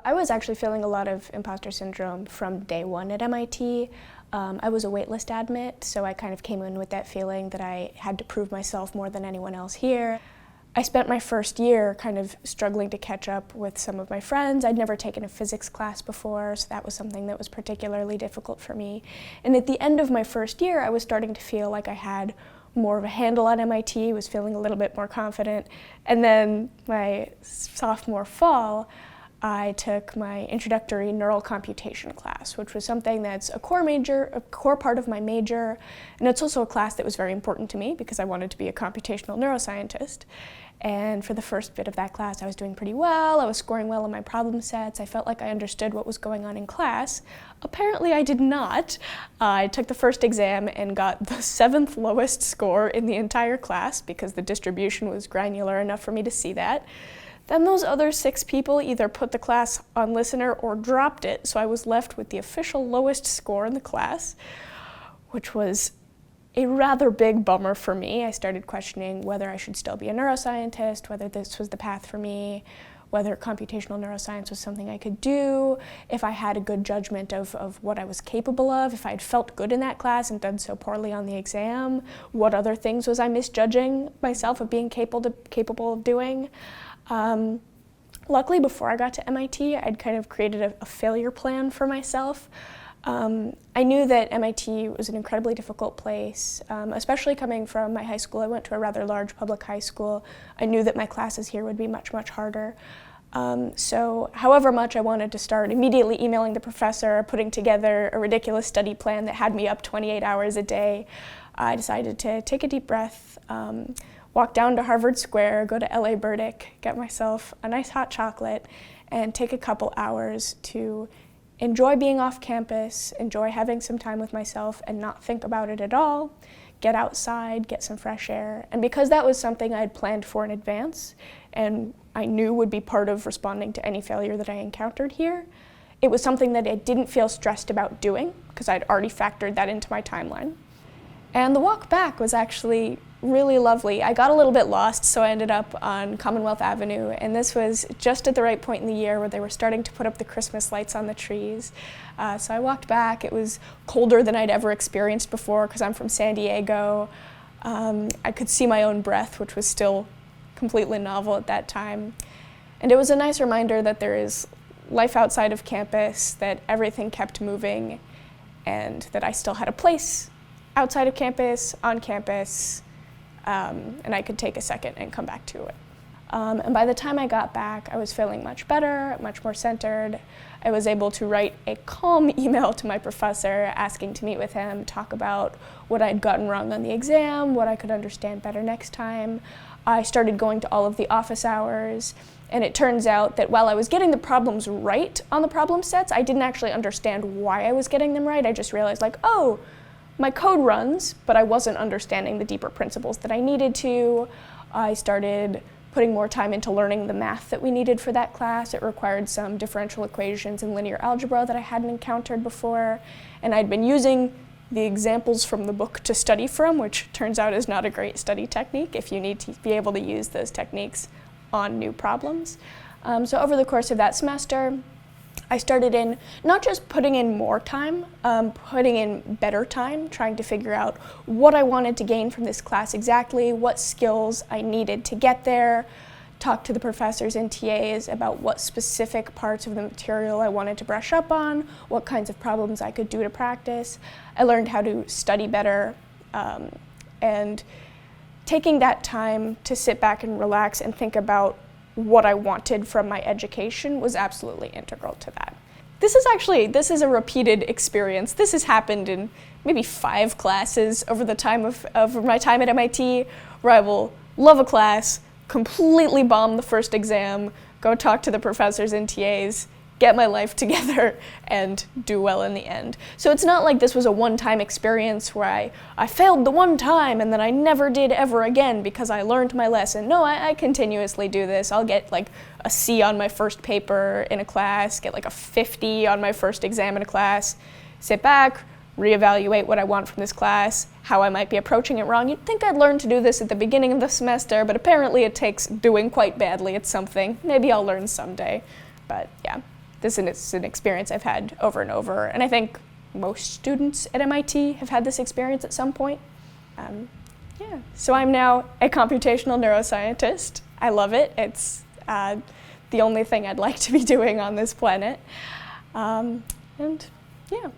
I was actually feeling a lot of imposter syndrome from day one at MIT. I was a waitlist admit, so I kind of came in with that feeling that I had to prove myself more than anyone else here. I spent my first year kind of struggling to catch up with some of my friends. I'd never taken a physics class before, so that was something that was particularly difficult for me. And at the end of my first year, I was starting to feel like I had more of a handle on MIT, was feeling a little bit more confident. And then my sophomore fall, I took my introductory neural computation class, which was something that's a core part of my major, and it's also a class that was very important to me because I wanted to be a computational neuroscientist. And for the first bit of that class, I was doing pretty well. I was scoring well on my problem sets. I felt like I understood what was going on in class. Apparently, I did not. I took the first exam and got the 7th lowest score in the entire class because the distribution was granular enough for me to see that. Then those other 6 people either put the class on listener or dropped it, so I was left with the official lowest score in the class, which was a rather big bummer for me. I started questioning whether I should still be a neuroscientist, whether this was the path for me, whether computational neuroscience was something I could do, if I had a good judgment of what I was capable of, if I had felt good in that class and done so poorly on the exam, what other things was I misjudging myself of being capable of doing. Luckily, before I got to MIT, I'd kind of created a failure plan for myself. I knew that MIT was an incredibly difficult place, especially coming from my high school. I went to a rather large public high school. I knew that my classes here would be much, much harder. So however much I wanted to start immediately emailing the professor, putting together a ridiculous study plan that had me up 28 hours a day, I decided to take a deep breath, walk down to Harvard Square, go to LA Burdick, get myself a nice hot chocolate, and take a couple hours to enjoy being off campus, enjoy having some time with myself and not think about it at all, get outside, get some fresh air. And because that was something I had planned for in advance and I knew would be part of responding to any failure that I encountered here, it was something that I didn't feel stressed about doing because I'd already factored that into my timeline. And the walk back was actually really lovely. I got a little bit lost, so I ended up on Commonwealth Avenue, and this was just at the right point in the year where they were starting to put up the Christmas lights on the trees. So I walked back. It was colder than I'd ever experienced before because I'm from San Diego. I could see my own breath, which was still completely novel at that time. And it was a nice reminder that there is life outside of campus, that everything kept moving, and that I still had a place outside of campus, on campus, and I could take a second and come back to it. And by the time I got back, I was feeling much better, much more centered. I was able to write a calm email to my professor asking to meet with him, talk about what I'd gotten wrong on the exam, what I could understand better next time. I started going to all of the office hours, and it turns out that while I was getting the problems right on the problem sets, I didn't actually understand why I was getting them right. I just realized, like, oh, my code runs, but I wasn't understanding the deeper principles that I needed to. I started putting more time into learning the math that we needed for that class. It required some differential equations and linear algebra that I hadn't encountered before, and I'd been using the examples from the book to study from, which turns out is not a great study technique if you need to be able to use those techniques on new problems. So over the course of that semester, I started in not just putting in more time, putting in better time, trying to figure out what I wanted to gain from this class exactly, what skills I needed to get there, talk to the professors and TAs about what specific parts of the material I wanted to brush up on, what kinds of problems I could do to practice. I learned how to study better, and taking that time to sit back and relax and think about what I wanted from my education was absolutely integral to that. This is a repeated experience. This has happened in maybe 5 classes over the time of my time at MIT, where I will love a class, completely bomb the first exam, go talk to the professors and TAs, get my life together, and do well in the end. So it's not like this was a one-time experience where I failed the one time and then I never did ever again because I learned my lesson. No, I continuously do this. I'll get like a C on my first paper in a class, get like a 50 on my first exam in a class, sit back, reevaluate what I want from this class, how I might be approaching it wrong. You'd think I'd learn to do this at the beginning of the semester, but apparently it takes doing quite badly at something. Maybe I'll learn someday, but yeah. this is an experience I've had over and over, and I think most students at MIT have had this experience at some point. Yeah. So I'm now a computational neuroscientist. I love it. It's the only thing I'd like to be doing on this planet. And yeah.